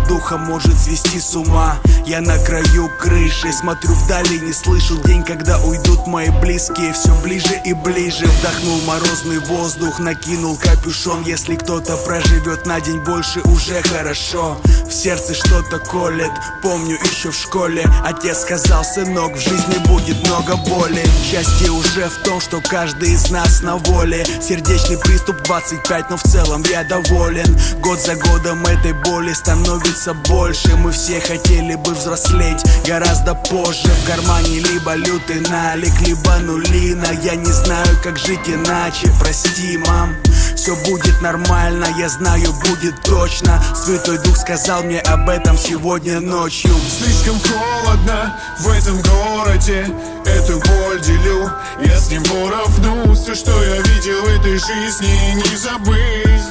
духа может свести с ума. Я на краю крыши, смотрю вдали, не слышу день, когда уйдут мои близкие. Все ближе и ближе, вдохнул морозный воздух, накинул капюшон. Если кто-то проживет на день больше, уже хорошо. В сердце что-то колет, помню еще в школе отец сказал: сынок, в жизни будет много боли. Счастье уже в том, что каждый из нас на воле. Сердечный приступ 25, но в целом я доволен. Год за годом этой боли становится больше. Мы все хотели бы взрослеть гораздо позже. В кармане либо лютый налик, либо нулина. Я не знаю, как жить иначе, прости, мам. Все будет нормально, я знаю, будет точно. Святой Дух сказал мне об этом сегодня ночью. Слишком холодно в этом городе, эту боль делю, я с ним поровну. Все, что я видел в этой жизни, не забыть.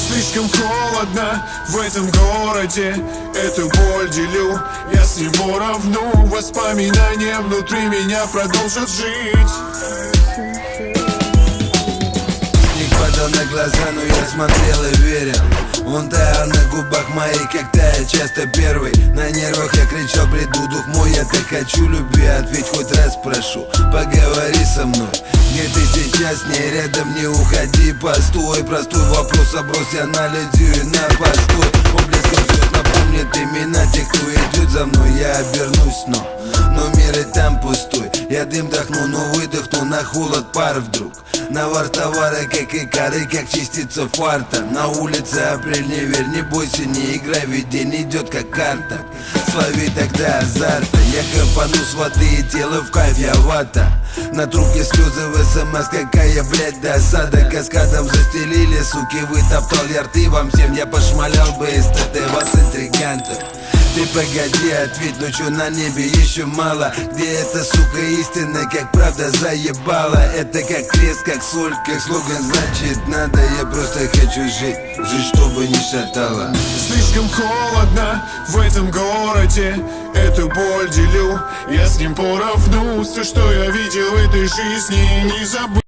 Слишком холодно в этом городе, эту боль делю, я с ним поровну. Воспоминания внутри меня продолжат жить. Падал на глаза, но я смотрел и верил. Он таял на губах моих, как тает часто первый. На нервах я кричал, приду, дух мой, я так хочу любви. Ответь хоть раз, прошу, поговори со мной. Где ты сейчас, не рядом, не уходи, постой. Простой вопрос, брось анализию и на постой. Облеском звезд напомнит имена тех, кто идет за мной. Я обернусь, но мир и там пустой. Я дым дохну, но выдохну, на холод пар вдруг. Навар товара, как и коры, как частица фарта. На улице апрель, не верь, не бойся, не играй, ведь день идет как карта. Слови тогда азарта, я капану с воды и тело в кайф, я вата. На трубке слезы в СМС, какая, блядь, досада. Каскадом застелили, суки, вытоптал я рты вам всем. Я пошмалял бы из ТТ вас, интригантов. Ты погоди, ответь, ну чё на небе еще мало? Где эта, сука, истина, как правда заебала? Это как крест, как соль, как слоган, значит надо. Я просто хочу жить, жить, чтобы не шатало. Слишком холодно в этом городе, эту боль делю, я с ним поровну. Все, что я видел в этой жизни, не забыл.